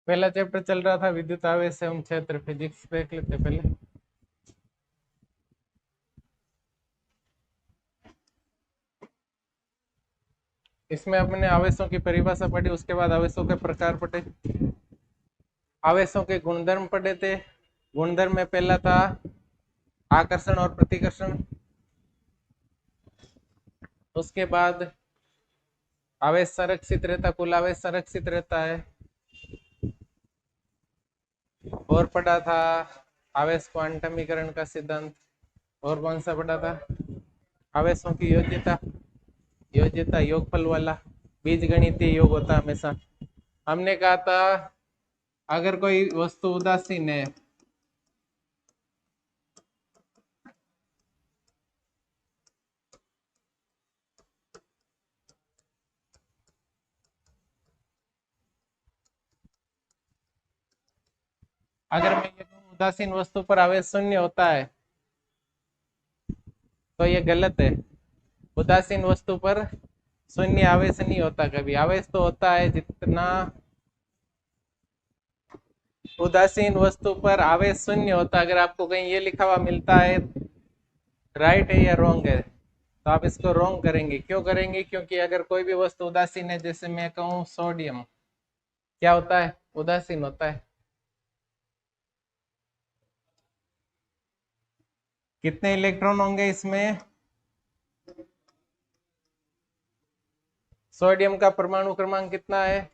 पहला चैप्टर चल रहा था विद्युत आवेश एवं क्षेत्र, फिजिक्स देख लेते पहले। इसमें अपने आवेशों की परिभाषा पढ़ी, उसके बाद आवेशों के प्रकार पढ़े, आवेशों के गुणधर्म पढ़े थे। गुणधर्म में पहला था आकर्षण और प्रतिकर्षण। उसके बाद आवेश संरक्षित रहता, कुल आवेश संरक्षित रहता है। और पढ़ा था आवेश क्वांटमीकरण का सिद्धांत। और कौन सा पढ़ा था? आवेशों की योग्यता, योग्यता योगफल वाला बीजगणितीय योग होता हमेशा। हमने कहा था अगर कोई वस्तु उदासीन है, अगर मैं ये कहूं उदासीन वस्तु पर आवेश शून्य होता है तो ये गलत है। उदासीन वस्तु पर शून्य आवेश नहीं होता कभी। आवेश तो होता है जितना उदासीन वस्तु पर आवेश शून्य होता है। अगर आपको कहीं ये लिखा हुआ मिलता है राइट है या रॉन्ग है तो आप इसको रॉन्ग करेंगे। क्यों करेंगे? क्योंकि अगर कोई भी वस्तु उदासीन है, जैसे मैं कहूँ सोडियम, क्या होता है? उदासीन होता है। कितने इलेक्ट्रॉन होंगे इसमें? सोडियम का परमाणु क्रमांक कितना है?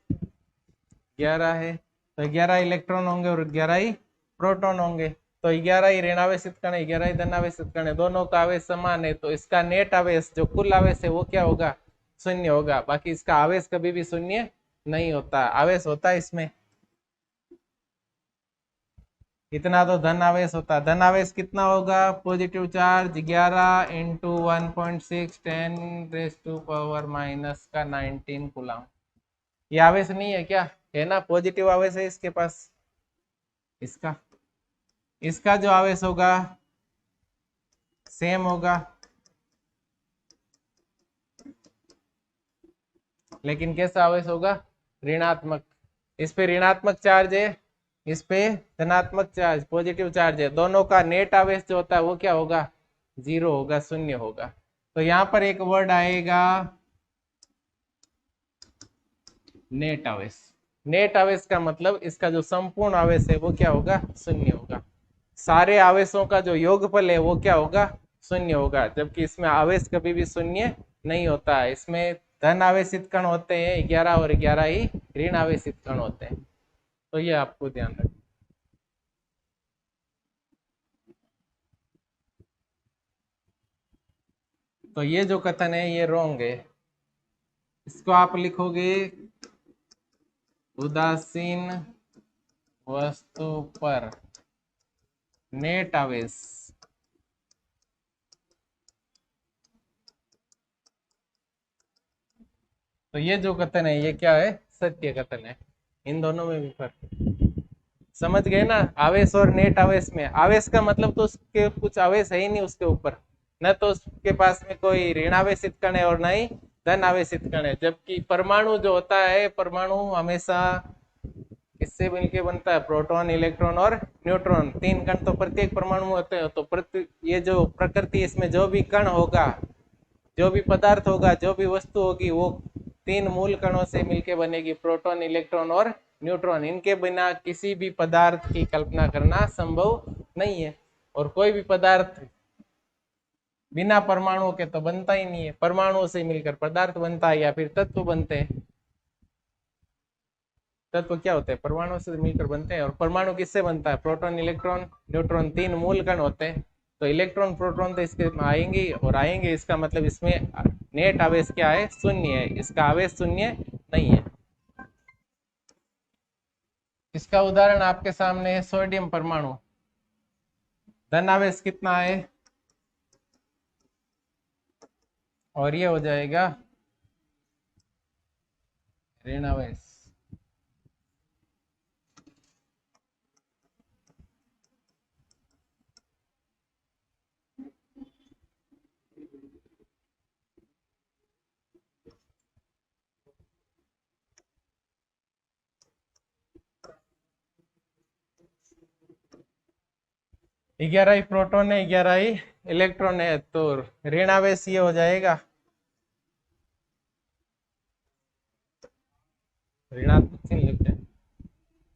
11 है। तो 11 इलेक्ट्रॉन होंगे और 11 ही प्रोटॉन होंगे। तो 11 ही ऋणावेशित कण है, 11 ही धनावेशित कण है, दोनों का आवेश समान है। तो इसका नेट आवेश जो कुल आवेश है वो क्या होगा? शून्य होगा। बाकी इसका आवेश कभी भी शून्य नहीं होता, आवेश होता है इसमें। इतना तो धन आवेश होता है। धन आवेश कितना होगा? पॉजिटिव चार्ज 11 इंटू 1.6 10⁻⁻⁻ का 19 कूलम। ये आवेश नहीं है क्या? है ना, पॉजिटिव आवेश है इसके पास। इसका इसका जो आवेश होगा सेम होगा, लेकिन कैसा आवेश होगा? ऋणात्मक। इस पे ऋणात्मक चार्ज है, इस पे धनात्मक चार्ज, पॉजिटिव चार्ज है। दोनों का नेट आवेश जो होता है वो क्या होगा? 0 होगा, शून्य होगा। तो यहाँ पर एक वर्ड आएगा नेट आवेश। नेट आवेश का मतलब इसका जो संपूर्ण आवेश है वो क्या होगा? शून्य होगा। सारे आवेशों का जो योगफल है वो क्या होगा? शून्य होगा। जबकि इसमें आवेश कभी भी शून्य नहीं होता है। इसमें धन आवेशित कण होते हैं 11 और 11 ही ऋण आवेशित कण होते हैं। तो ये आपको ध्यान रखना। तो ये जो कथन है ये रॉन्ग है। इसको आप लिखोगे उदासीन वस्तु पर नेट आवेश तो ये जो कथन है ये क्या है? सत्य कथन है। इन दोनों में भी फर्क समझ गए ना? आवेश और नेट आवेश में आवेश का मतलब तो उसके कुछ आवेश है ही नहीं उसके ऊपर, न तो उसके पास में कोई ऋण आवेशित कण है और न ही धन आवेशित कण है। जबकि परमाणु जो होता है, परमाणु हमेशा किससे मिलके बनता है? प्रोटॉन, इलेक्ट्रॉन और न्यूट्रॉन। 3 कण तो प्रत्येक परमाणु में होते हैं। तो ये जो प्रकृति, इसमें जो भी कण होगा, जो भी पदार्थ होगा, जो भी वस्तु होगी, वो 3 मूल कणों से मिलकर बनेगी, प्रोटॉन, इलेक्ट्रॉन और न्यूट्रॉन। इनके बिना किसी भी पदार्थ की कल्पना करना संभव नहीं है। और कोई भी पदार्थ बिना परमाणुओं के तो बनता ही नहीं है। परमाणुओं से मिलकर पदार्थ बनता है या फिर तत्व बनते हैं। तत्व क्या होते हैं? परमाणु से मिलकर बनते हैं। और परमाणु किससे बनता है? प्रोटॉन, इलेक्ट्रॉन, न्यूट्रॉन, 3 मूल कण होते हैं। तो इलेक्ट्रॉन, प्रोटॉन तो इसके आएंगे और आएंगे। इसका मतलब इसमें नेट आवेश क्या है? शून्य है। इसका आवेश शून्य नहीं है। इसका उदाहरण आपके सामने है सोडियम परमाणु। धन आवेश कितना है? और ये हो जाएगा ऋण आवेश। 11 ही प्रोटॉन है, 11 ही इलेक्ट्रॉन है, तो ऋण आवेश ये हो जाएगा, ऋणात्मक चिन्ह लिखते हैं।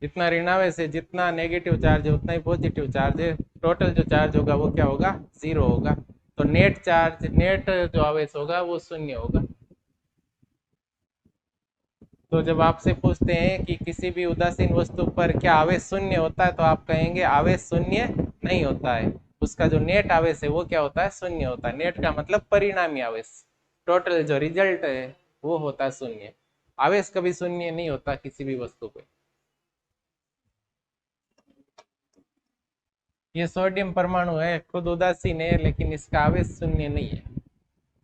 जितना ऋण आवेश है, जितना नेगेटिव चार्ज है उतना ही पॉजिटिव चार्ज है, टोटल जो चार्ज होगा वो क्या होगा, 0 होगा। तो नेट चार्ज, नेट जो आवेश होगा वो शून्य होगा। तो जब आपसे पूछते हैं कि किसी भी उदासीन वस्तु पर क्या आवेश शून्य होता है, तो आप कहेंगे आवेश शून्य नहीं होता है, उसका जो नेट आवेश है वो क्या होता है, शून्य होता है। नेट का मतलब परिणामी आवेश, टोटल जो रिजल्ट है वो होता है शून्य। आवेश कभी शून्य नहीं होता किसी भी वस्तु पे। ये सोडियम परमाणु है, खुद उदासीन है, लेकिन इसका आवेश शून्य नहीं है,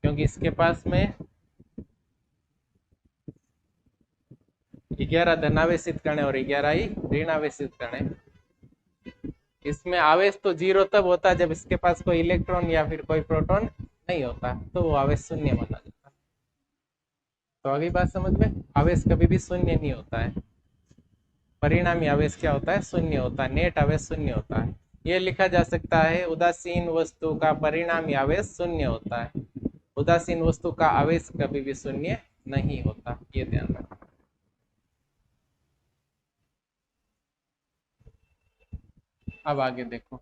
क्योंकि इसके पास में 11 धनावेशित कण है और 11 ही ऋणावेशित कण है। इसमें आवेश तो 0 तब होता है जब इसके पास कोई इलेक्ट्रॉन या फिर कोई प्रोटॉन नहीं होता, तो वो आवेश शून्य माना जाता है। तो अगली बात समझ में, आवेश कभी भी शून्य नहीं होता है, परिणामी आवेश क्या होता है, शून्य होता है, नेट आवेश शून्य होता है। ये लिखा जा सकता है, उदासीन वस्तु का परिणामी आवेश शून्य होता है, उदासीन वस्तु का आवेश कभी भी शून्य नहीं होता, ये ध्यान रखना। अब आगे देखो,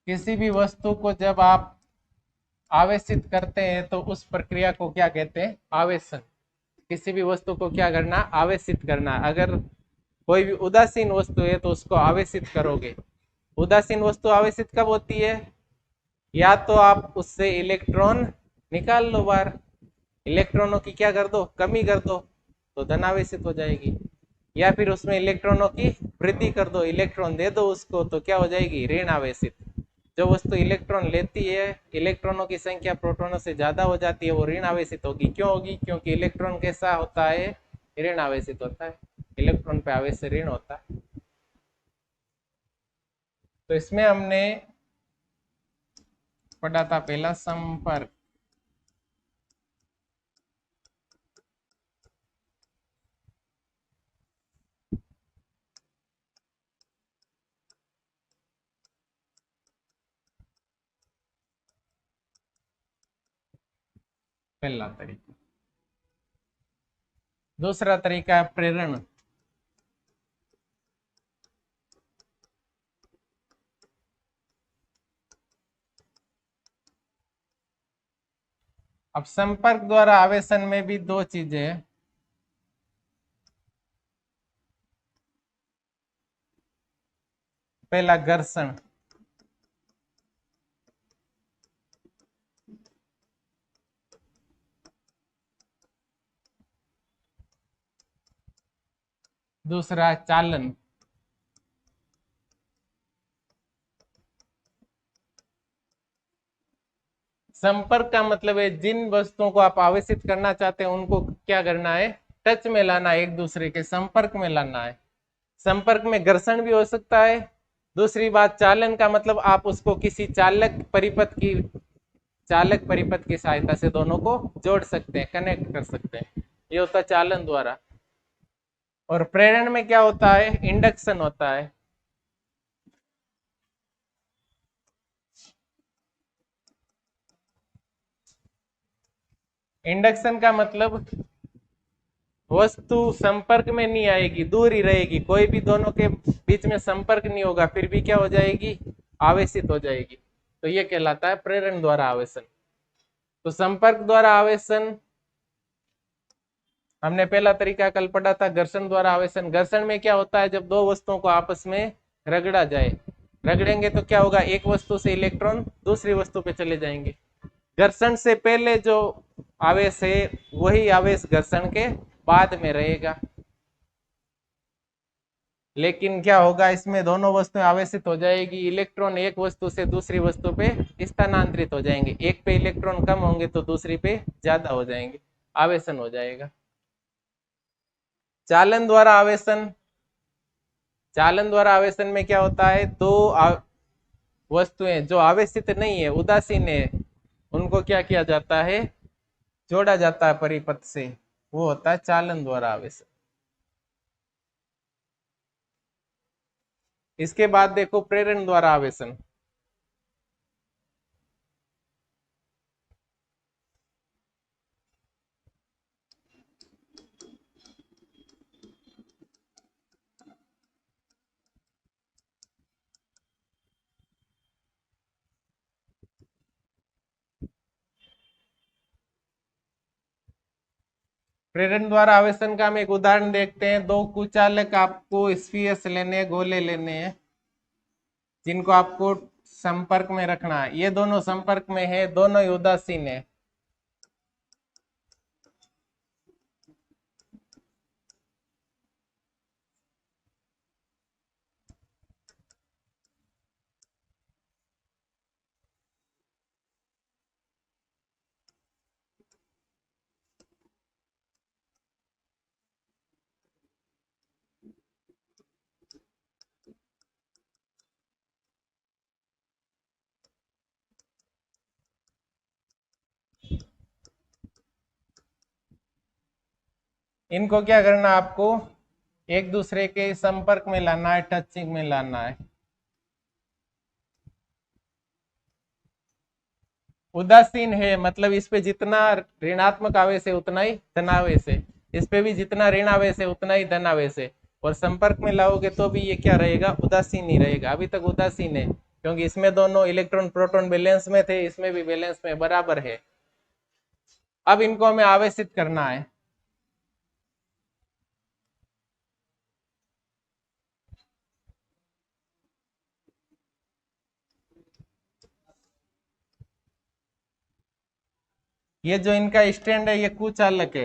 किसी भी वस्तु को जब आप आवेशित करते हैं तो उस प्रक्रिया को क्या कहते हैं, आवेशन। किसी भी वस्तु को क्या करना, आवेशित करना। अगर कोई भी उदासीन वस्तु है तो उसको आवेशित करोगे। उदासीन वस्तु आवेशित कब होती है, या तो आप उससे इलेक्ट्रॉन निकाल लो बाहर, इलेक्ट्रॉनों की क्या कर दो, कमी कर दो, तो धन आवेशित हो जाएगी। या फिर उसमें इलेक्ट्रॉनों की वृद्धि कर दो, इलेक्ट्रॉन दे दो उसको, तो क्या हो जाएगी, ऋण आवेशित। जो वस्तु इलेक्ट्रॉन लेती है, इलेक्ट्रॉनों की संख्या प्रोटॉनों से ज्यादा हो जाती है, वो ऋण आवेशित होगी। क्यों होगी, क्योंकि इलेक्ट्रॉन कैसा होता है, ऋण आवेशित होता है, इलेक्ट्रॉन पे आवेश से ऋण होता है। तो इसमें हमने पढ़ा था पहला संपर्क, पहला तरीका। दूसरा तरीका है प्रेरण। अब संपर्क द्वारा आवेशन में भी दो चीजें हैं, पहला घर्षण, दूसरा चालन। संपर्क का मतलब है जिन वस्तुओं को आप आवेशित करना चाहते हैं उनको क्या करना है, टच में लाना है, एक दूसरे के संपर्क में लाना है। संपर्क में घर्षण भी हो सकता है। दूसरी बात, चालन का मतलब आप उसको किसी चालक परिपथ की सहायता से दोनों को जोड़ सकते हैं, कनेक्ट कर सकते हैं, ये होता है चालन द्वारा। और प्रेरण में क्या होता है, इंडक्शन होता है। इंडक्शन का मतलब वस्तु संपर्क में नहीं आएगी, दूर ही रहेगी, कोई भी दोनों के बीच में संपर्क नहीं होगा, फिर भी क्या हो जाएगी, आवेशित हो जाएगी। तो ये कहलाता है प्रेरण द्वारा आवेशन। तो संपर्क द्वारा आवेशन हमने पहला तरीका कल पढ़ा था, घर्षण द्वारा आवेशन। घर्षण में क्या होता है, जब दो वस्तुओं को आपस में रगड़ा जाए, रगड़ेंगे तो क्या होगा, एक वस्तु से इलेक्ट्रॉन दूसरी वस्तु पे चले जाएंगे। घर्षण से पहले जो आवेश है वही आवेश घर्षण के बाद में रहेगा। लेकिन क्या होगा, इसमें दोनों वस्तुएं आवेशित हो जाएगी, इलेक्ट्रॉन एक वस्तु से दूसरी वस्तु पे स्थानांतरित हो जाएंगे, एक पे इलेक्ट्रॉन कम होंगे तो दूसरी पे ज्यादा हो जाएंगे, आवेशन हो जाएगा। चालन द्वारा आवेशन, चालन द्वारा आवेशन में क्या होता है, दो वस्तुएं जो आवेशित नहीं है, उदासीन है, उनको क्या किया जाता है, जोड़ा जाता है परिपथ से, वो होता है चालन द्वारा आवेशन। इसके बाद देखो प्रेरण द्वारा आवेशन। प्रेरण द्वारा आवेशन का हम एक उदाहरण देखते हैं। दो कुचालक आपको स्फीयर्स लेने हैं, गोले लेने हैं, जिनको आपको संपर्क में रखना है। ये दोनों संपर्क में है, दोनों ही उदासीन है। इनको क्या करना, आपको एक दूसरे के संपर्क में लाना है, टचिंग में लाना है। उदासीन है मतलब इस पे जितना ऋणात्मक आवेश है उतना ही धनावेश है, इस पे भी जितना ऋण आवेश है उतना ही धनावेश है। और संपर्क में लाओगे तो भी ये क्या रहेगा, उदासीन ही रहेगा। अभी तक उदासीन है क्योंकि इसमें दोनों इलेक्ट्रॉन प्रोटॉन बैलेंस में थे, इसमें भी बैलेंस में बराबर है। अब इनको हमें आवेशित करना है। ये जो इनका स्टैंड है ये कुचालक है,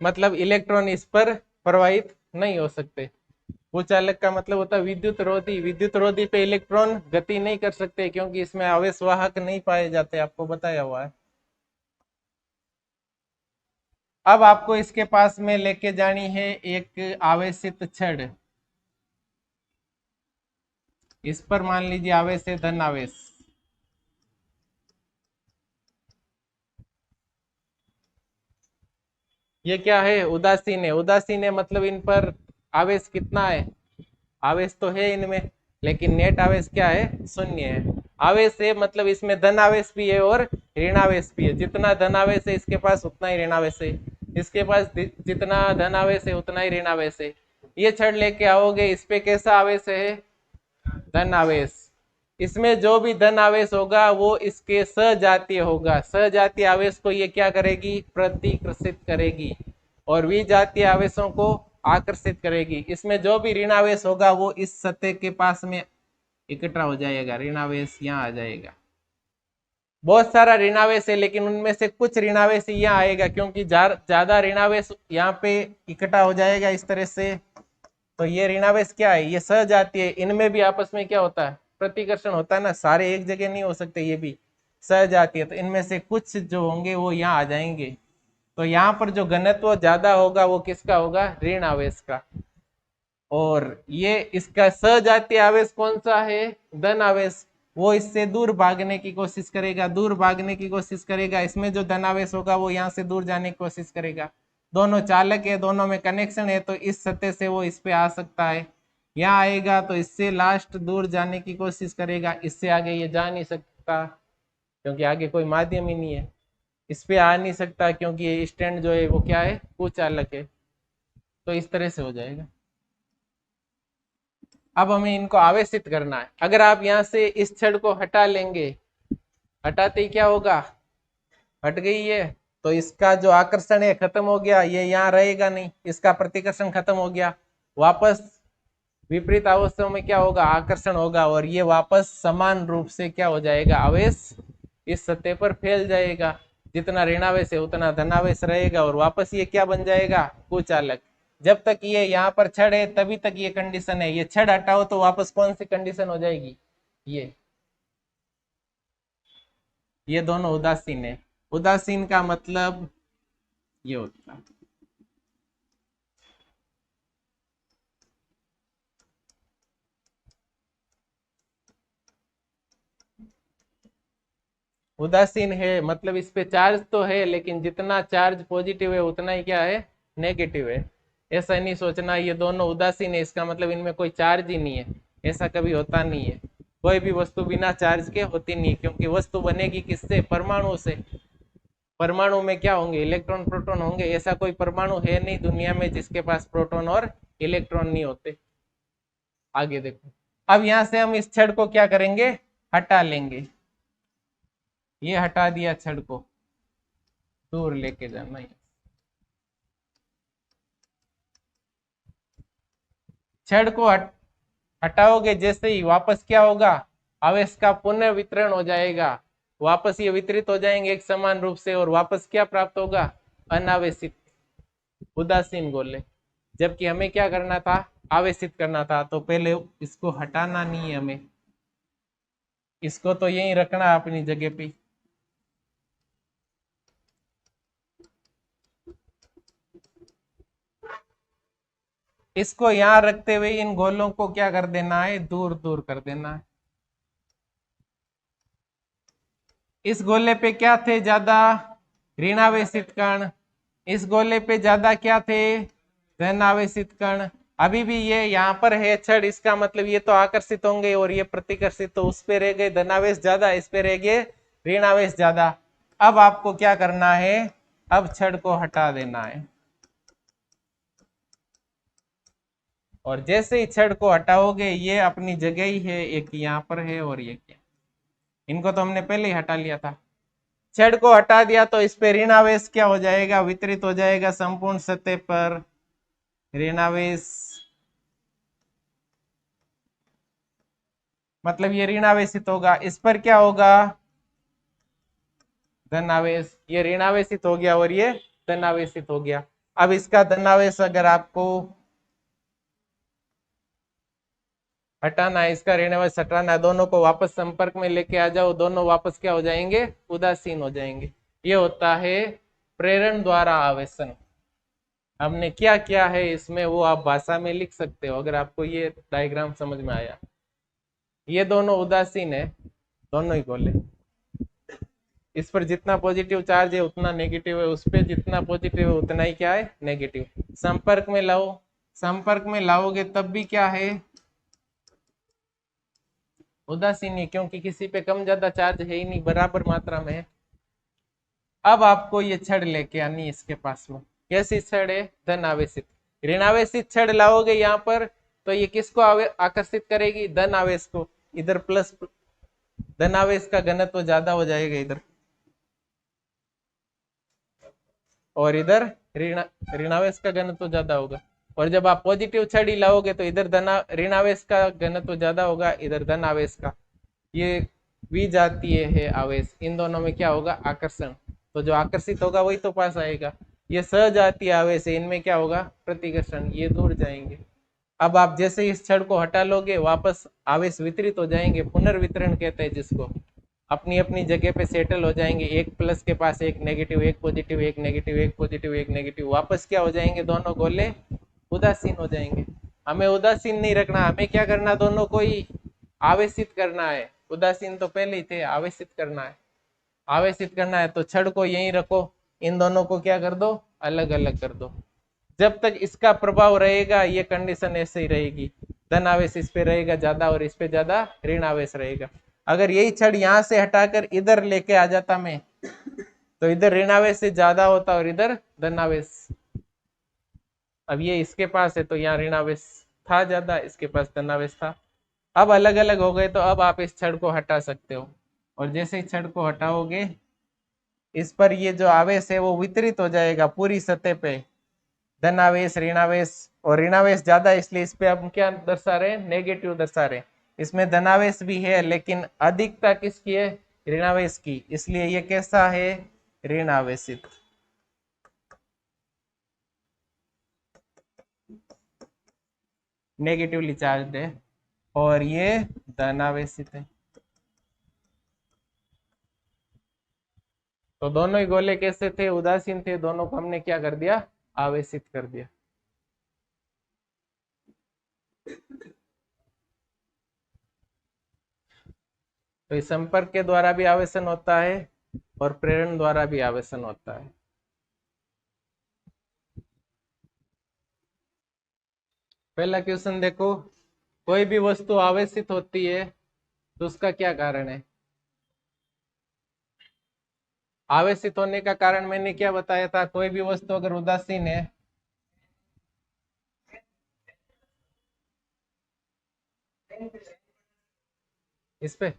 मतलब इलेक्ट्रॉन इस पर प्रवाहित नहीं हो सकते। कुचालक का मतलब होता है विद्युत रोधी। विद्युत रोधी पे इलेक्ट्रॉन गति नहीं कर सकते क्योंकि इसमें आवेश वाहक नहीं पाए जाते, आपको बताया हुआ है। अब आपको इसके पास में लेके जानी है एक आवेशित छड़। इस पर मान लीजिए आवेश है धन आवेश। ये क्या है, उदासीन है। उदासीन है मतलब इन पर आवेश कितना है, आवेश तो है इनमें लेकिन नेट आवेश क्या है, शून्य है। आवेश है मतलब इसमें धन आवेश भी है और ऋण आवेश भी है। जितना धन आवेश है इसके पास उतना ही ऋण आवेश है, इसके पास जितना धन आवेश है उतना ही ऋण आवेश है। ये छड़ लेके आओगे, इस पे कैसा आवेश है, धन आवेश। इसमें जो भी धन आवेश होगा वो इसके सजातीय होगा। सजातीय आवेश को ये क्या करेगी, प्रतिकृषित करेगी और विजातीय आवेशों को आकर्षित करेगी। इसमें जो भी ऋण आवेश होगा वो इस सतह के पास में इकट्ठा हो जाएगा, ऋण आवेश यहाँ आ जाएगा। बहुत सारा ऋणावेश है लेकिन उनमें से कुछ ऋणावेश यहाँ आएगा क्योंकि ज्यादा ऋणावेश यहाँ पे इकट्ठा हो जाएगा इस तरह से। तो ये ऋणावेश क्या है, ये सजातीय है। इनमें भी आपस में क्या होता है, प्रतिकर्षण होता है ना, सारे एक जगह नहीं हो सकते, ये भी सजातीय। तो इनमें से कुछ जो होंगे वो यहाँ आ जाएंगे। तो यहाँ पर जो घनत्व ज्यादा होगा वो किसका होगा, ऋण आवेश का। और ये इसका सजातीय आवेश कौन सा है, धन आवेश। वो इससे दूर भागने की कोशिश करेगा, दूर भागने की कोशिश करेगा। इसमें जो धन आवेश होगा वो यहाँ से दूर जाने की कोशिश करेगा। दोनों चालक है, दोनों में कनेक्शन है, तो इस सतह से वो इस पे आ सकता है। यहाँ आएगा तो इससे लास्ट दूर जाने की कोशिश करेगा, इससे आगे ये जा नहीं सकता क्योंकि आगे कोई माध्यम ही नहीं है। इस पे आ नहीं सकता क्योंकि ये स्टैंड जो है वो क्या है, कुचालक है। तो इस तरह से हो जाएगा। अब हमें इनको आवेशित करना है। अगर आप यहाँ से इस छड़ को हटा लेंगे, हटाते ही क्या होगा, हट गई है, तो इसका जो आकर्षण है खत्म हो गया, ये यहाँ रहेगा नहीं, इसका प्रतिकर्षण खत्म हो गया। वापस विपरीत अवस्थाओं में क्या होगा, आकर्षण होगा और ये वापस समान रूप से क्या हो जाएगा, आवेश इस सतह पर फैल जाएगा। जितना ऋणावेश है उतना धनावेश रहेगा और वापस ये क्या बन जाएगा, कुचालक। जब तक ये यहाँ पर छड़ है तभी तक ये कंडीशन है। ये छड़ हटाओ तो वापस कौन सी कंडीशन हो जाएगी, ये दोनों उदासीन है। उदासीन का मतलब ये होता है। उदासीन है मतलब इस पे चार्ज तो है, लेकिन जितना चार्ज पॉजिटिव है उतना ही क्या है, नेगेटिव है। ऐसा नहीं सोचना ये दोनों उदासीन है इसका मतलब इनमें कोई चार्ज ही नहीं है, ऐसा कभी होता नहीं है। कोई भी वस्तु बिना चार्ज के होती नहीं, क्योंकि वस्तु बनेगी किससे, परमाणु से। परमाणु में क्या होंगे, इलेक्ट्रॉन प्रोटॉन होंगे। ऐसा कोई परमाणु है नहीं दुनिया में जिसके पास प्रोटॉन और इलेक्ट्रॉन नहीं होते। आगे देखो, अब यहां से हम इस छड़ को क्या करेंगे, हटा लेंगे। ये हटा दिया छड़ को, दूर लेके जाना है। छड़ को हटाओगे जैसे ही, वापस क्या होगा, आवेश का पुनर्वितरण हो जाएगा। वापस ये वितरित हो जाएंगे एक समान रूप से, और वापस क्या प्राप्त होगा, अनावेशित उदासीन गोले। जबकि हमें क्या करना था, आवेशित करना था। तो पहले इसको हटाना नहीं है हमें, इसको तो यहीं रखना अपनी जगह पे। इसको यहां रखते हुए इन गोलों को क्या कर देना है, दूर दूर कर देना है। इस गोले पे क्या थे ज्यादा, ऋणावेशित कण। इस गोले पे ज्यादा क्या थे, धन आवेशित कण। अभी भी ये यहाँ पर है छड़, इसका मतलब ये तो आकर्षित होंगे और ये प्रतिकर्षित, तो उस पे रह गए धनावेश ज्यादा, इस पे रह गए ऋणावेश ज्यादा। अब आपको क्या करना है, अब छड़ को हटा देना है। और जैसे ही छड़ को हटाओगे ये अपनी जगह ही है, एक यहाँ पर है और ये क्या, इनको तो हमने पहले ही हटा लिया था। छड़ को हटा दिया तो इस पे ऋणावेश क्या हो जाएगा, वितरित हो जाएगा संपूर्ण सतह पर ऋणावेश। मतलब ये ऋणावेशित होगा, इस पर क्या होगा, धनावेश। ये ऋणावेशित हो गया और ये धनावेशित हो गया। अब इसका धनावेश अगर आपको हटाना है, इसका ऋणावेश हटाना है, दोनों को वापस संपर्क में लेके आ जाओ, दोनों वापस क्या हो जाएंगे, उदासीन हो जाएंगे। ये होता है प्रेरण द्वारा आवेशन। हमने क्या किया है इसमें वो आप भाषा में लिख सकते हो, अगर आपको ये डायग्राम समझ में आया। ये दोनों उदासीन है, दोनों ही गोले। इस पर जितना पॉजिटिव चार्ज है उतना नेगेटिव है, उस पर जितना पॉजिटिव है उतना ही क्या है, नेगेटिव। संपर्क में लाओ, संपर्क में लाओगे तब भी क्या है, उदासीन है, क्योंकि किसी पे कम ज्यादा चार्ज है ही नहीं, बराबर मात्रा में है। अब आपको ये छड़ लेके आनी है इसके पास में। कैसी छड़ है, धन आवेशित। ऋणावेशित छड़ लाओगे यहाँ पर तो ये किसको आकर्षित करेगी, धन आवेश को। इधर प्लस, धन आवेश का घनत्व ज्यादा हो जाएगा इधर, और इधर ऋणावेश का घनत्व ज्यादा होगा। और जब आप पॉजिटिव छड़ी लाओगे तो इधर धना ऋणावेश का घनत्व ज्यादा होगा, इधर धन आवेश का। ये विजातीय है आवेश, इन दोनों में क्या होगा, आकर्षण। तो जो आकर्षित होगा वही तो पास आएगा। ये सजातीय आवेश है, इनमें क्या होगा, प्रतिकर्षण, ये दूर जाएंगे। अब आप जैसे इस छड़ को हटा लोगे वापस आवेश वितरित हो जाएंगे, पुनर्वितरण कहते हैं जिसको। अपनी अपनी जगह पे सेटल हो जाएंगे, एक प्लस के पास एक नेगेटिव, एक पॉजिटिव, एक नेगेटिव, एक पॉजिटिव, एक नेगेटिव, वापस क्या हो जाएंगे, दोनों गोले उदासीन हो जाएंगे। हमें उदासीन नहीं रखना, हमें क्या करना, दोनों को ही आवेशित करना है। उदासीन तो पहले ही थे, आवेशित करना है। आवेशित करना है तो छड़ को यहीं रखो, इन दोनों को क्या कर दो, अलग अलग कर दो। जब तक इसका प्रभाव रहेगा ये कंडीशन ऐसे ही रहेगी, धन आवेश इस पे रहेगा ज्यादा और इस पे ज्यादा ऋण आवेश रहेगा। अगर यही छड़ यहाँ से हटाकर इधर लेके आ जाता मैं, तो इधर ऋण आवेश से ज्यादा होता और इधर धन आवेश। अब ये इसके पास है तो यहाँ ऋण आवेश था ज्यादा, इसके पास धन आवेश था। अब अलग अलग हो गए तो अब आप इस छड़ को हटा सकते हो। और जैसे ही छड़ को हटाओगे इस पर ये जो आवेश है वो वितरित हो जाएगा पूरी सतह पे, धनावेश ऋणावेश। और ऋणावेश ज्यादा इसलिए इस पे हम क्या दर्शा रहे हैं, नेगेटिव दर्शा रहे हैं। इसमें धनावेश भी है लेकिन अधिकता किसकी है, ऋणावेश की, इसलिए ये कैसा है, ऋणावेशित। नेगेटिवली चार्ज है, और ये धनावेशित है। तो दोनों ही गोले कैसे थे, उदासीन थे, दोनों को हमने क्या कर दिया, आवेशित कर दिया। तो इस संपर्क के द्वारा भी आवेशन होता है और प्रेरण द्वारा भी आवेशन होता है। पहला क्वेश्चन देखो, कोई भी वस्तु आवेशित होती है तो उसका क्या कारण है? आवेशित होने का कारण मैंने क्या बताया था? कोई भी वस्तु अगर उदासीन है, इस पे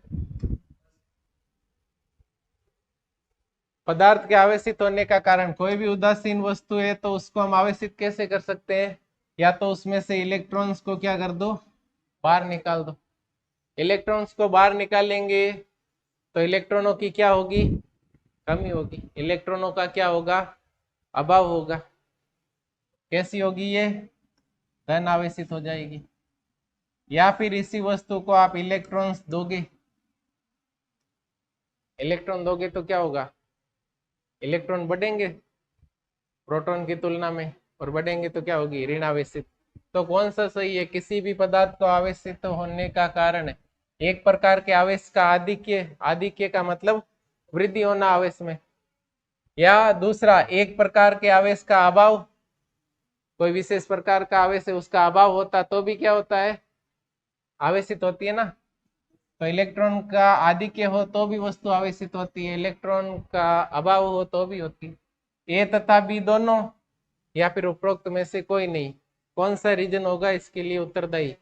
पदार्थ के आवेशित होने का कारण, कोई भी उदासीन वस्तु है तो उसको हम आवेशित कैसे कर सकते हैं? या तो उसमें से इलेक्ट्रॉन्स को क्या कर दो, बाहर निकाल दो। इलेक्ट्रॉन्स को बाहर निकालेंगे तो इलेक्ट्रॉनों की क्या होगी, कमी होगी। इलेक्ट्रॉनों का क्या होगा, अभाव होगा। कैसी होगी ये, धन आवेशित हो जाएगी। या फिर इसी वस्तु को आप इलेक्ट्रॉन्स दोगे, इलेक्ट्रॉन दोगे तो क्या होगा, इलेक्ट्रॉन बढ़ेंगे प्रोटॉन की तुलना में, और बढ़ेंगे तो क्या होगी, ऋण आवेशित। तो कौन सा सही है? किसी भी पदार्थ को आवेशित होने का कारण है एक प्रकार के आवेश का आधिक्य, आधिक्य का मतलब वृद्धि होना आवेश में, या दूसरा एक प्रकार के आवेश का अभाव, कोई विशेष प्रकार का आवेश है उसका अभाव होता तो भी क्या होता है, आवेशित होती है ना। तो इलेक्ट्रॉन का आधिक्य हो तो भी वस्तु आवेशित होती है, इलेक्ट्रॉन का अभाव हो तो भी होती है। ए तथा बी दोनों, या फिर उपरोक्त में से कोई नहीं? कौन सा रीजन होगा इसके लिए उत्तरदायी?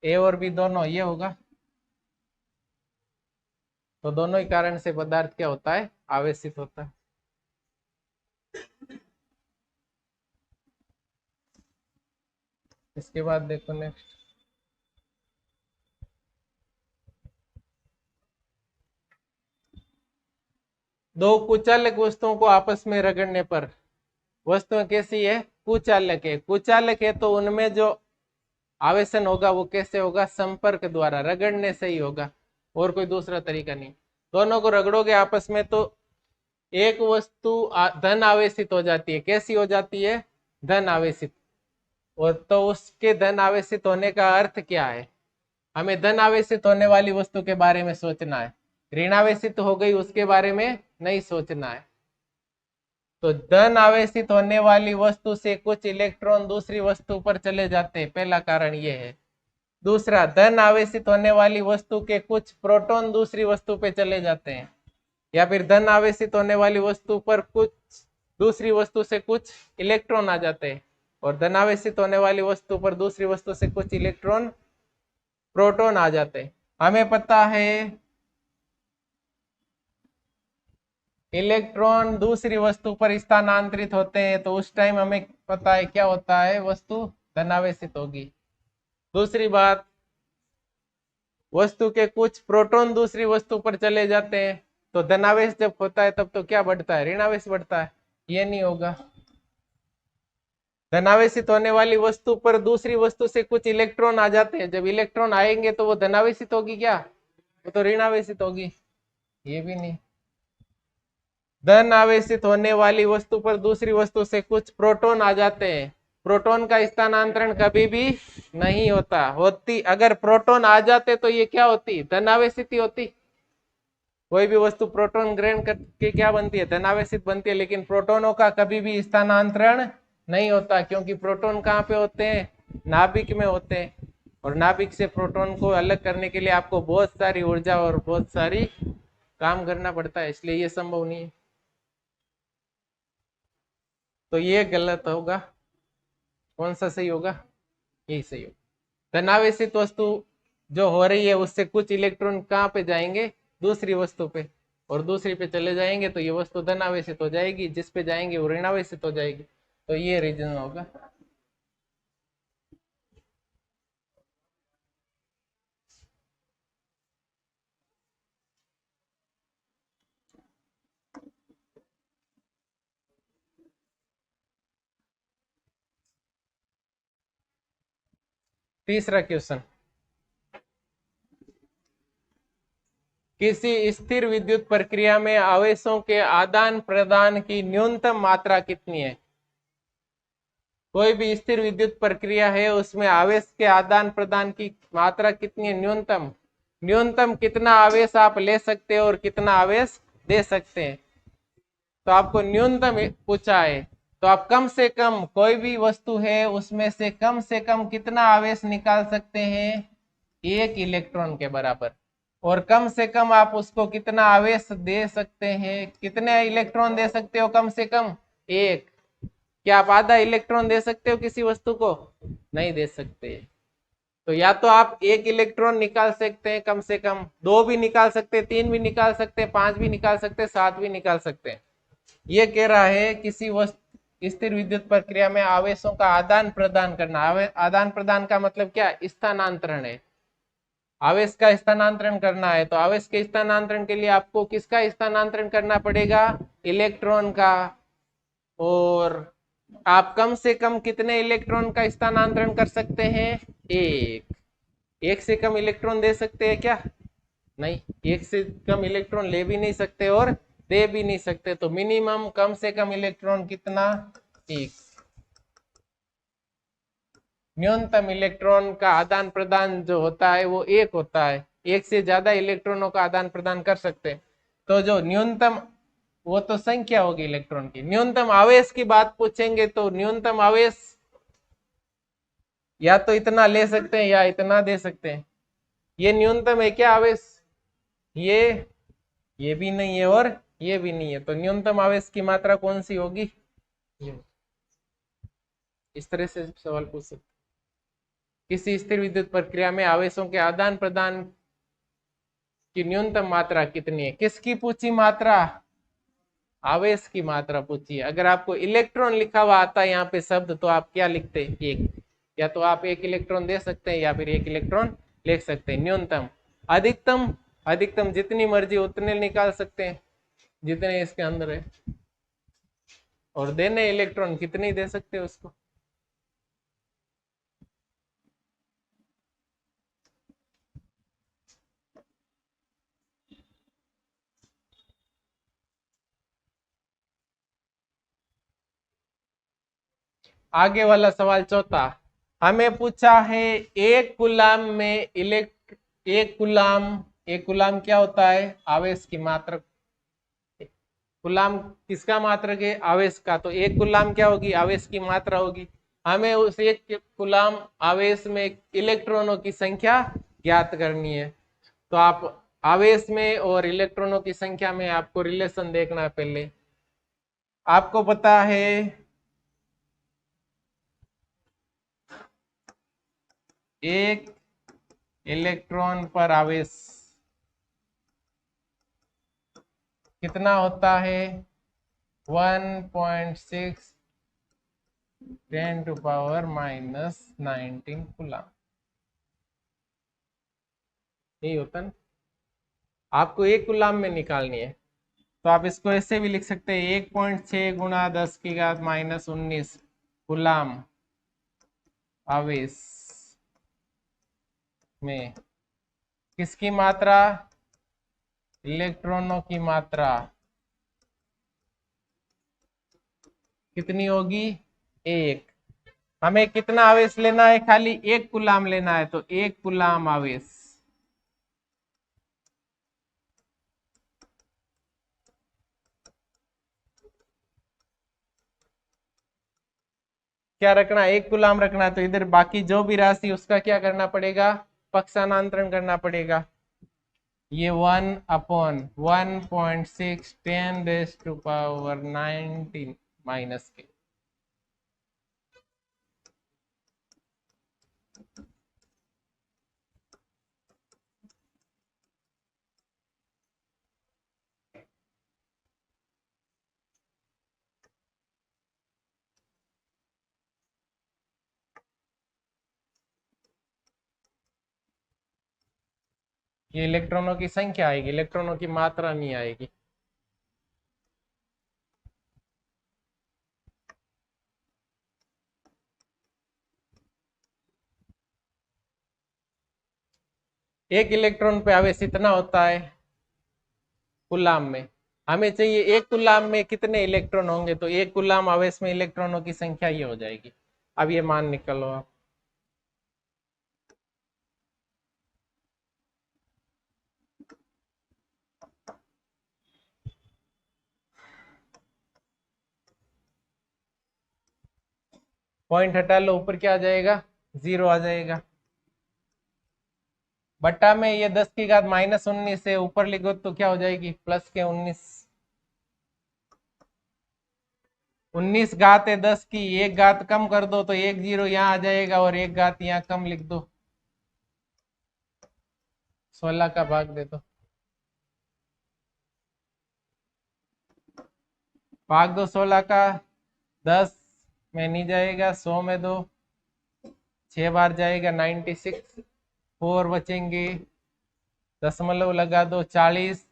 ए और बी दोनों, ये होगा। तो दोनों ही कारण से पदार्थ क्या होता है, आवेशित होता है। इसके बाद देखो नेक्स्ट, दो कुचालक वस्तुओं को आपस में रगड़ने पर वस्तुएं कैसी है, कुचालक है। कुचालक है तो उनमें जो आवेशन होगा वो कैसे होगा, संपर्क द्वारा, रगड़ने से ही होगा, और कोई दूसरा तरीका नहीं। दोनों को रगड़ोगे आपस में तो एक वस्तु धन आवेशित हो जाती है। कैसी हो जाती है, धन आवेशित। और तो उसके धन आवेशित होने का अर्थ क्या है, हमें धन आवेशित होने वाली वस्तु के बारे में सोचना है, ऋण आवेशित हो गई उसके बारे में नहीं सोचना है। तो धन आवेशित होने वाली वस्तु से कुछ इलेक्ट्रॉन दूसरी वस्तु पर चले जाते हैं, पहला कारण ये है। दूसरा, धन आवेशित होने वाली वस्तु के कुछ प्रोटॉन दूसरी वस्तु पे चले जाते हैं, या फिर धन आवेशित होने वाली वस्तु पर कुछ दूसरी वस्तु से कुछ इलेक्ट्रॉन आ जाते हैं, और धन आवेशित होने वाली वस्तु पर दूसरी वस्तु से कुछ इलेक्ट्रॉन प्रोटॉन आ जाते हैं। हमें पता है इलेक्ट्रॉन दूसरी वस्तु पर स्थानांतरित होते हैं, तो उस टाइम हमें पता है क्या होता है, वस्तु धनावेशित होगी। दूसरी बात, वस्तु के कुछ प्रोटॉन दूसरी वस्तु पर चले जाते हैं, तो धनावेश जब होता है तब तो क्या बढ़ता है, ऋणावेश बढ़ता है। ये नहीं होगा। धनावेशित होने वाली वस्तु पर दूसरी वस्तु से कुछ इलेक्ट्रॉन आ जाते हैं, जब इलेक्ट्रॉन आएंगे तो वो धनावेशित होगी क्या, वो तो ऋणावेशित होगी। ये भी नहीं। धन आवेशित होने वाली वस्तु पर दूसरी वस्तु से कुछ प्रोटॉन आ जाते हैं, प्रोटॉन का स्थानांतरण कभी भी नहीं होता। होती अगर प्रोटॉन आ जाते तो ये क्या होती, धन आवेशित ही होती। कोई भी वस्तु प्रोटॉन ग्रहण करके क्या बनती है, धन आवेशित बनती है। लेकिन प्रोटॉनों का कभी भी स्थानांतरण नहीं होता, क्योंकि प्रोटॉन कहाँ पे होते हैं, नाभिक में होते हैं, और नाभिक से प्रोटॉन को अलग करने के लिए आपको बहुत सारी ऊर्जा और बहुत सारी काम करना पड़ता है, इसलिए ये संभव नहीं है। तो ये गलत होगा। कौन सा सही होगा, यही सही होगा। धनावेशित वस्तु जो हो रही है उससे कुछ इलेक्ट्रॉन कहाँ पे जाएंगे, दूसरी वस्तु पे, और दूसरी पे चले जाएंगे तो ये वस्तु धनावेशित हो जाएगी, जिस पे जाएंगे वो ऋणावेशित हो जाएगी। तो ये रीजन होगा। तीसरा क्वेश्चन, किसी स्थिर विद्युत प्रक्रिया में आवेशों के आदान प्रदान की न्यूनतम मात्रा कितनी है? कोई भी स्थिर विद्युत प्रक्रिया है उसमें आवेश के आदान प्रदान की मात्रा कितनी है, न्यूनतम? न्यूनतम कितना आवेश आप ले सकते हो और कितना आवेश दे सकते हैं। तो आपको न्यूनतम पूछा है, तो आप कम से कम कोई भी वस्तु है उसमें से कम कितना आवेश निकाल सकते हैं, 1 इलेक्ट्रॉन के बराबर। और कम से कम आप उसको कितना आवेश दे सकते हैं, कितने इलेक्ट्रॉन दे सकते हो कम से कम, 1। क्या आप आधा इलेक्ट्रॉन दे सकते हो किसी वस्तु को, नहीं दे सकते। तो या तो आप 1 इलेक्ट्रॉन निकाल सकते हैं कम से कम, 2 भी निकाल सकते हैं, 3 भी निकाल सकते हैं, 5 भी निकाल सकते हैं, 7 भी निकाल सकते हैं। ये कह रहा है किसी वस्तु स्थिर विद्युत प्रक्रिया में आवेशों का आदान प्रदान करना। आदान प्रदान का मतलब क्या, स्थानांतरण है। आवेश का स्थानांतरण करना है, तो आवेश के स्थानांतरण के लिए आपको किसका स्थानांतरण करना पड़ेगा, इलेक्ट्रॉन का। और आप कम से कम कितने इलेक्ट्रॉन का स्थानांतरण कर सकते हैं, 1 से कम इलेक्ट्रॉन दे सकते हैं क्या, नहीं। 1 से कम इलेक्ट्रॉन ले भी नहीं सकते और दे भी नहीं सकते। तो मिनिमम कम से कम इलेक्ट्रॉन कितना, 1। न्यूनतम इलेक्ट्रॉन का आदान प्रदान जो होता है वो 1 होता है। 1 से ज्यादा इलेक्ट्रॉनों का आदान प्रदान कर सकते हैं। तो जो न्यूनतम, वो तो संख्या होगी इलेक्ट्रॉन की। न्यूनतम आवेश की बात पूछेंगे तो न्यूनतम आवेश या तो इतना ले सकते हैं या इतना दे सकते हैं। ये न्यूनतम है क्या आवेश, ये भी नहीं है और ये भी नहीं है। तो न्यूनतम आवेश की मात्रा कौन सी होगी, ये। इस तरह से सवाल पूछ सकते। किसी स्थिर विद्युत प्रक्रिया में आवेशों के आदान प्रदान की न्यूनतम मात्रा कितनी है, किसकी पूछी मात्रा, आवेश की मात्रा पूछी है। अगर आपको इलेक्ट्रॉन लिखा हुआ आता है यहाँ पे शब्द, तो आप क्या लिखते हैं, 1। या तो आप 1 इलेक्ट्रॉन दे सकते हैं या फिर 1 इलेक्ट्रॉन लिख सकते हैं। न्यूनतम, अधिकतम, अधिकतम जितनी मर्जी उतने निकाल सकते हैं जितने इसके अंदर है। और देने इलेक्ट्रॉन कितने दे सकते हैं उसको। आगे वाला सवाल चौथा, हमें पूछा है 1 कूलाम में एक कूलाम क्या होता है, आवेश की मात्रक। कूलाम किसका मात्रक है, आवेश का। तो 1 कूलाम क्या होगी, आवेश की मात्रा होगी। हमें उस 1 कूलाम आवेश में इलेक्ट्रॉनों की संख्या ज्ञात करनी है। तो आप आवेश में और इलेक्ट्रॉनों की संख्या में आपको रिलेशन देखना है। पहले आपको पता है 1 इलेक्ट्रॉन पर आवेश कितना होता है, 1.6 10⁻⁻19 कूलाम। यही होता ना। आपको 1 कूलाम में निकालनी है, तो आप इसको ऐसे भी लिख सकते हैं, 1.6 गुणा 10⁻⁻19 कूलाम आवेश में किसकी मात्रा, इलेक्ट्रॉनों की मात्रा कितनी होगी, 1। हमें कितना आवेश लेना है, खाली 1 कूलाम लेना है। तो 1 कूलाम आवेश, क्या रखना है, 1 कूलाम रखना है। तो इधर बाकी जो भी राशि उसका क्या करना पड़ेगा, पक्षांतरण करना पड़ेगा। ये 1/1.6 10⁻⁹ माइनस के। ये इलेक्ट्रॉनों की संख्या आएगी, इलेक्ट्रॉनों की मात्रा नहीं आएगी। एक इलेक्ट्रॉन पे आवेश इतना होता है कूलाम में। हमें चाहिए 1 कूलाम में कितने इलेक्ट्रॉन होंगे, तो 1 कूलाम आवेश में इलेक्ट्रॉनों की संख्या ये हो जाएगी। अब ये मान निकालो आप। पॉइंट हटा लो, ऊपर क्या आ जाएगा, 0 आ जाएगा। बट्टा में ये 10 की घात -19 है, ऊपर लिखो तो क्या हो जाएगी, प्लस के 19। 19 घात है 10 की, एक घात कम कर दो तो एक 0 यहाँ आ जाएगा और एक घात यहाँ कम लिख दो, 16 का भाग दे दो, भाग दो 16 का, 10 में नहीं जाएगा, 100 में दो, 6 बार जाएगा 96, 4 बचेंगे, दशमलव लगा दो 40,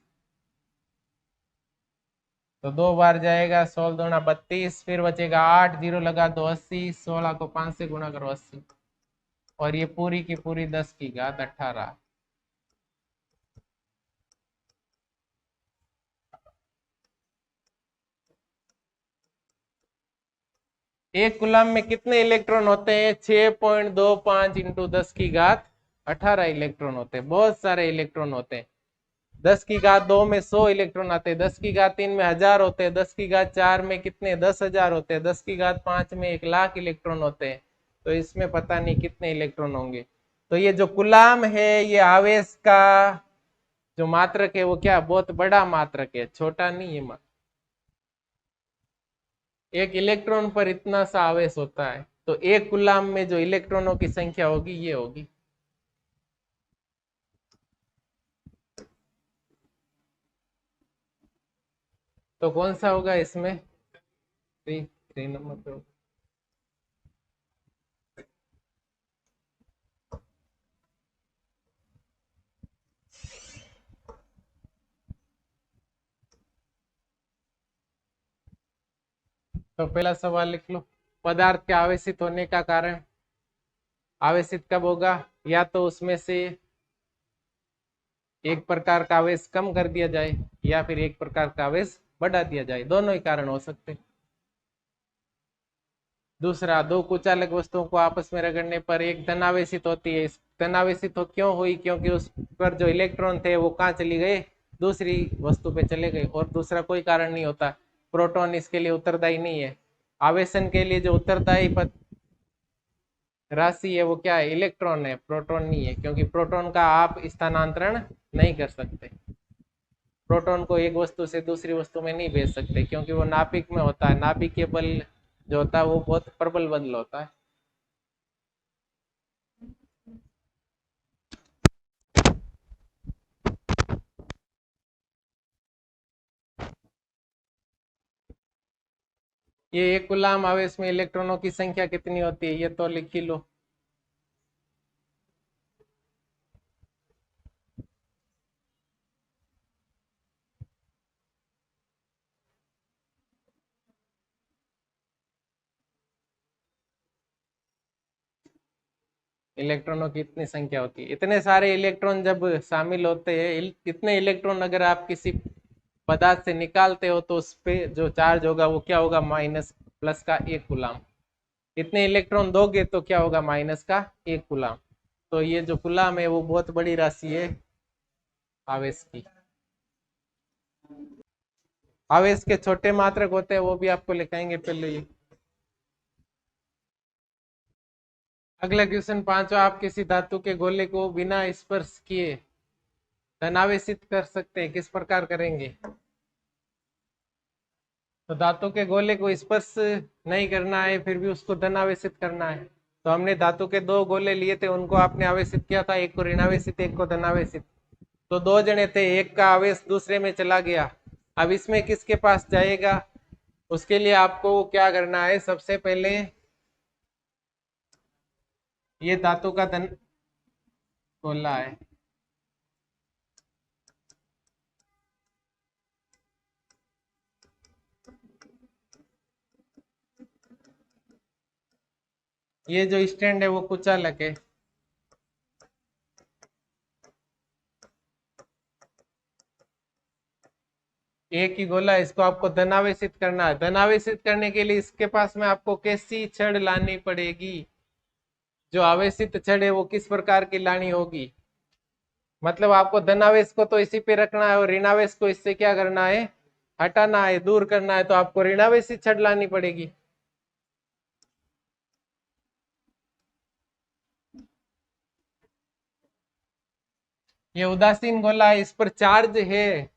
तो 2 बार जाएगा, 16 दूना 32, फिर बचेगा 8, 0 लगा दो 80, 16 को 5 से गुणा करो 80, और ये पूरी की पूरी 10 की घात 18। एक कूलम में कितने इलेक्ट्रॉन होते हैं, 6.25 इंटू 10 की घात 18 इलेक्ट्रॉन होते हैं, बहुत सारे इलेक्ट्रॉन होते हैं। 10 की घात 2 में 100 इलेक्ट्रॉन आते हैं, 10 की घात 3 में 1000 होते हैं, 10 की घात 4 में कितने 10,000 होते हैं, 10 की घात 5 में 1,00,000 इलेक्ट्रॉन होते हैं। तो इसमें पता नहीं कितने इलेक्ट्रॉन होंगे। तो ये जो कूलम है ये आवेश का जो मात्रक है वो क्या, बहुत बड़ा मात्रक है, छोटा नहीं है। एक इलेक्ट्रॉन पर इतना सा आवेश होता है, तो एक कूलम में जो इलेक्ट्रॉनों की संख्या होगी ये होगी। तो कौन सा होगा इसमें, 3 नंबर पे होगा। तो पहला सवाल लिख लो, पदार्थ के आवेशित होने का कारण, आवेशित कब होगा, या तो उसमें से एक प्रकार का आवेश कम कर दिया जाए या फिर एक प्रकार का आवेश बढ़ा दिया जाए, दोनों ही कारण हो सकते हैं। दूसरा, दो कुचालक वस्तुओं को आपस में रगड़ने पर एक धनावेशित होती है, धनावेशित हो क्यों हुई, क्योंकि उस पर जो इलेक्ट्रॉन थे वो कहाँ चली गए, दूसरी वस्तु पे चले गए, और दूसरा कोई कारण नहीं होता, प्रोटॉन इसके लिए उत्तरदायी नहीं है। आवेशन के लिए जो उत्तरदायी राशि है वो क्या है, इलेक्ट्रॉन है, प्रोटॉन नहीं है, क्योंकि प्रोटॉन का आप स्थानांतरण नहीं कर सकते, प्रोटॉन को एक वस्तु से दूसरी वस्तु में नहीं भेज सकते, क्योंकि वो नाभिक में होता है, नाभिकीय बल जो होता है वो बहुत प्रबल बल होता है। ये एक कूलाम आवेश में इलेक्ट्रॉनों की संख्या कितनी होती है, ये तो लिख ही लो। इलेक्ट्रॉनों की इतनी संख्या होती है, इतने सारे इलेक्ट्रॉन जब शामिल होते हैं, इतने इलेक्ट्रॉन अगर आप किसी पदार्थ से निकालते हो तो उस पे जो चार्ज होगा वो क्या होगा, माइनस प्लस का 1 कूलाम। इतने इलेक्ट्रॉन दोगे तो क्या होगा, माइनस का 1 कूलाम। तो ये जो कूलाम है वो बहुत बड़ी राशि है आवेश की। आवेश के छोटे मात्रक होते हैं वो भी आपको लिखाएंगे पहले ये। अगला क्वेश्चन 5वां, आप किसी धातु के गोले को बिना स्पर्श किए धनावेशित कर सकते हैं, किस प्रकार करेंगे। तो धातु के गोले को स्पर्श नहीं करना है, फिर भी उसको धनावेशित करना है। तो हमने धातु के 2 गोले लिए थे, उनको आपने आवेशित किया था, एक को ऋणावेशित एक को धनावेशित। तो 2 जने थे, एक का आवेश दूसरे में चला गया, अब इसमें किसके पास जाएगा, उसके लिए आपको क्या करना है, सबसे पहले ये धातु का धन गोला है, ये जो स्टैंड है वो कुचालक है, एक ही गोला, इसको आपको धनावेशित करना है। धनावेशित करने के लिए इसके पास में आपको कैसी छड़ लानी पड़ेगी, जो आवेशित छड़ है वो किस प्रकार की लानी होगी, मतलब आपको धनावेश को तो इसी पे रखना है और ऋणावेश को इससे क्या करना है, हटाना है, दूर करना है, तो आपको ऋणावेशी छड़ लानी पड़ेगी। ये उदासीन गोला है, इस पर चार्ज है।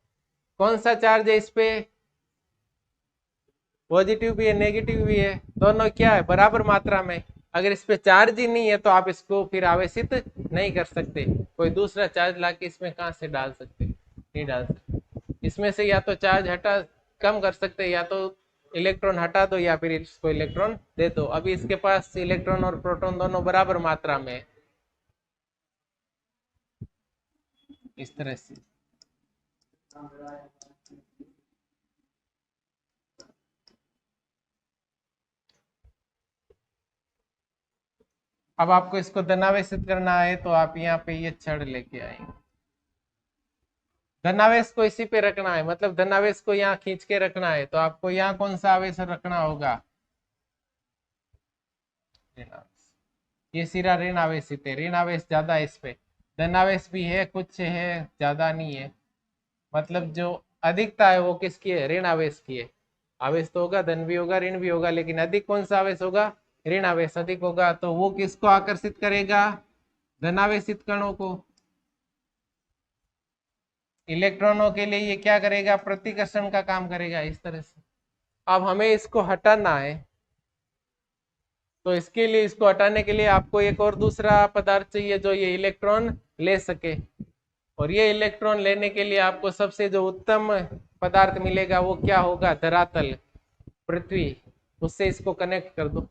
कौन सा चार्ज है इस पे? पॉजिटिव भी है नेगेटिव भी है, दोनों क्या है बराबर मात्रा में। अगर इस पे चार्ज ही नहीं है तो आप इसको फिर आवेशित नहीं कर सकते। कोई दूसरा चार्ज लाके इसमें कहाँ से डाल सकते? नहीं डाल सकते। इसमें से या तो चार्ज हटा कम कर सकते, या तो इलेक्ट्रॉन हटा दो या फिर इसको इलेक्ट्रॉन दे दो। अभी इसके पास इलेक्ट्रॉन और प्रोटॉन दोनों बराबर मात्रा में है, इस तरह से। अब आपको इसको धनावेशित करना है तो आप यहाँ पे ये छड़ लेके आएंगे। धनावेश को इसी पे रखना है, मतलब धनावेश को यहाँ खींच के रखना है, तो आपको यहाँ कौन सा आवेश रखना होगा? ये सिरा ऋण आवेशित है, ऋण आवेश ज्यादा है इस पे। धनावेश भी है, कुछ है, ज्यादा नहीं है। मतलब जो अधिकता है वो किसकी है? ऋण आवेश की है। आवेश तो होगा, धन भी होगा, ऋण भी होगा, लेकिन अधिक कौन सा आवेश होगा? ऋण आवेश अधिक होगा। तो वो किसको आकर्षित करेगा? धनावेशित कणों को। इलेक्ट्रॉनों के लिए ये क्या करेगा? प्रतिकर्षण का काम करेगा, इस तरह से। अब हमें इसको हटाना है, तो इसके लिए, इसको हटाने के लिए आपको एक और दूसरा पदार्थ चाहिए जो ये इलेक्ट्रॉन ले सके। और ये इलेक्ट्रॉन लेने के लिए आपको सबसे जो उत्तम पदार्थ मिलेगा वो क्या होगा? धरातल, पृथ्वी। उससे इसको कनेक्ट कर दो।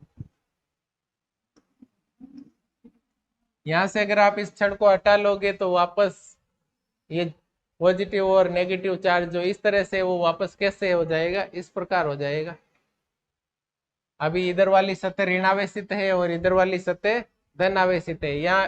यहां से अगर आप इस छड़ को हटा लोगे तो वापस ये पॉजिटिव और नेगेटिव चार्ज जो इस तरह से, वो वापस कैसे हो जाएगा? इस प्रकार हो जाएगा। अभी इधर वाली सतह ऋणावेशित है और इधर वाली सतह धनावेशित है। यहाँ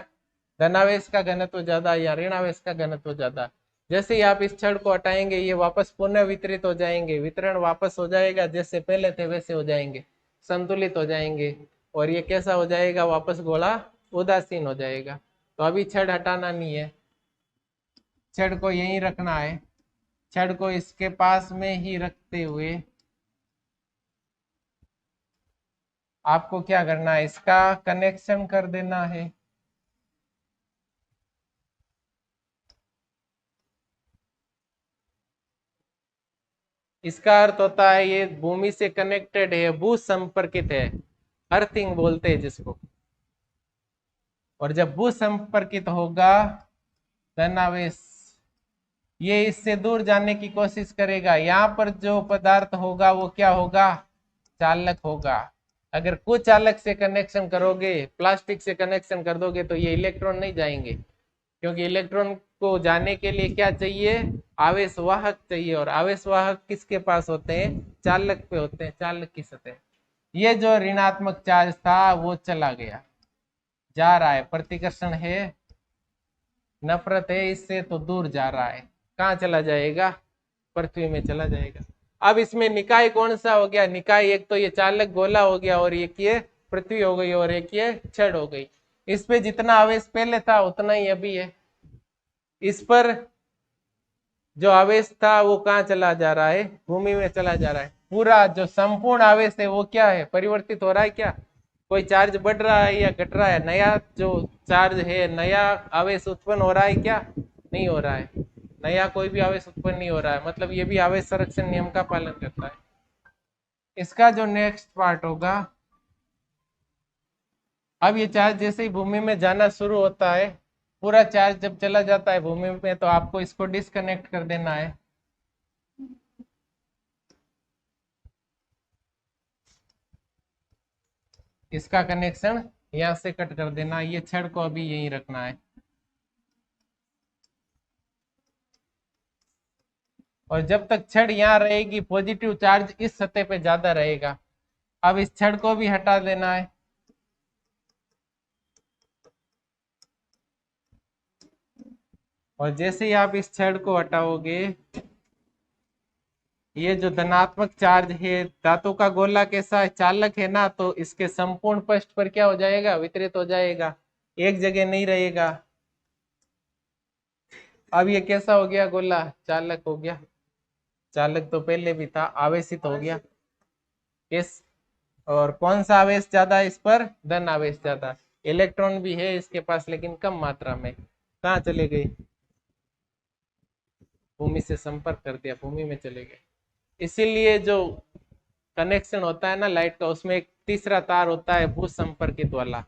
धनावेश का घनत्व ज्यादा या ऋणावेश का घनत्व ज्यादा। जैसे ही आप इस छड़ को हटाएंगे ये वापस पुनः वितरित हो जाएंगे, वितरण वापस हो जाएगा, जैसे पहले थे वैसे हो जाएंगे, संतुलित हो जाएंगे। और ये कैसा हो जाएगा? वापस गोला उदासीन हो जाएगा। तो अभी छड़ हटाना नहीं है, छड़ को यहीं रखना है। छड़ को इसके पास में ही रखते हुए आपको क्या करना है? इसका कनेक्शन कर देना है। इसका अर्थ होता है ये भूमि से कनेक्टेड है, भू संपर्कित है, अर्थिंग बोलते हैं जिसको। और जब भू संपर्कित होगा धनावेश, ये इससे दूर जाने की कोशिश करेगा। यहाँ पर जो पदार्थ होगा वो क्या होगा? चालक होगा। अगर कुछ चालक से कनेक्शन करोगे, प्लास्टिक से कनेक्शन कर दोगे, तो ये इलेक्ट्रॉन नहीं जाएंगे, क्योंकि इलेक्ट्रॉन को जाने के लिए क्या चाहिए? आवेश वाहक चाहिए। और आवेश वाहक किसके पास होते हैं? चालक पे होते हैं, चालक की सतह। ये जो ऋणात्मक चार्ज था वो चला गया, जा रहा है, प्रतिकर्षण है, नफरत है इससे, तो दूर जा रहा है। कहाँ चला जाएगा? पृथ्वी में चला जाएगा। अब इसमें निकाय कौन सा हो गया? निकाय एक तो ये चालक गोला हो गया, और एक ये पृथ्वी हो गई, और एक ये छड़ हो गई। इस पे जितना आवेश पहले था उतना ही अभी है। इस पर जो आवेश था वो कहाँ चला जा रहा है? भूमि में चला जा रहा है। पूरा जो संपूर्ण आवेश है वो क्या है? परिवर्तित हो रहा है क्या? कोई चार्ज बढ़ रहा है या घट रहा है? नया जो चार्ज है, नया आवेश उत्पन्न हो रहा है क्या? नहीं हो रहा है, नया कोई भी आवेश उत्पन्न नहीं हो रहा है। मतलब ये भी आवेश संरक्षण नियम का पालन करता है। इसका जो नेक्स्ट पार्ट होगा, अब ये चार्ज जैसे ही भूमि में जाना शुरू होता है, पूरा चार्ज जब चला जाता है भूमि में, तो आपको इसको डिस्कनेक्ट कर देना है। इसका कनेक्शन यहाँ से कट कर देना। ये छड़ को अभी यहीं रखना है। और जब तक छड़ यहाँ रहेगी, पॉजिटिव चार्ज इस सतह पे ज्यादा रहेगा। अब इस छड़ को भी हटा देना है। और जैसे ही आप इस छड़ को हटाओगे, ये जो धनात्मक चार्ज है, धातु का गोला कैसा चालक है ना, तो इसके संपूर्ण पृष्ठ पर क्या हो जाएगा? वितरित हो जाएगा, एक जगह नहीं रहेगा। अब ये कैसा हो गया? गोला चालक हो गया। चालक तो पहले भी था, आवेशित हो गया। इस और कौन सा आवेश ज्यादा है इस पर? धन आवेश ज्यादा। इलेक्ट्रॉन भी है इसके पास, लेकिन कम मात्रा में। कहाँ चले गए? भूमि से संपर्क कर दिया, भूमि में चले गए। इसीलिए जो कनेक्शन होता है ना लाइट का, उसमें एक तीसरा तार होता है भू संपर्कित वाला।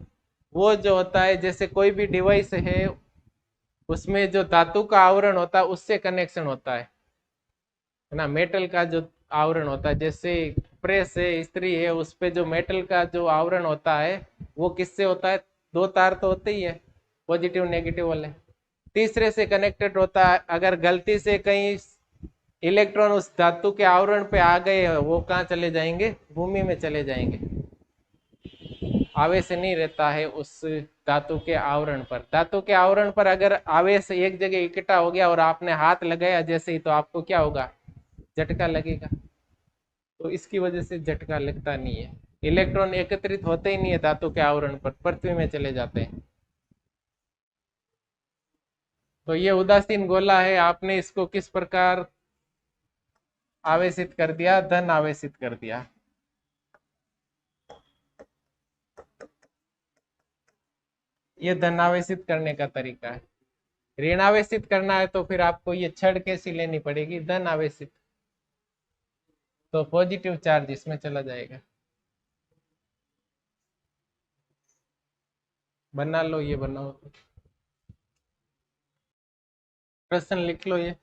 वो जो होता है, जैसे कोई भी डिवाइस है उसमें जो धातु का आवरण होता है उससे कनेक्शन होता है ना। मेटल का जो आवरण होता है, जैसे प्रेस है, इस्त्री है, उस पे जो मेटल का जो आवरण होता है वो किससे होता है? दो तार तो होते ही है, पॉजिटिव नेगेटिव वाले। तीसरे से कनेक्टेड होता है। अगर गलती से कहीं इलेक्ट्रॉन उस धातु के आवरण पे आ गए, वो कहाँ चले जाएंगे? भूमि में चले जाएंगे। आवेश नहीं रहता है उस धातु के आवरण पर। धातु के आवरण पर अगर आवेश एक जगह इकट्ठा हो गया और आपने हाथ लगाया जैसे ही, तो आपको क्या होगा? झटका लगेगा। तो इसकी वजह से झटका लगता नहीं है। इलेक्ट्रॉन एकत्रित होते ही नहीं है धातु के आवरण पर, पृथ्वी में चले जाते हैं। तो ये उदासीन गोला है, आपने इसको किस प्रकार आवेशित कर दिया? धन आवेशित कर दिया। ये धन आवेशित करने का तरीका है। ऋण आवेशित करना है तो फिर आपको ये छड़ कैसी लेनी पड़ेगी? धन आवेशित। तो पॉजिटिव चार्ज इसमें चला जाएगा। बना लो, ये बनाओ, प्रश्न लिख लो ये।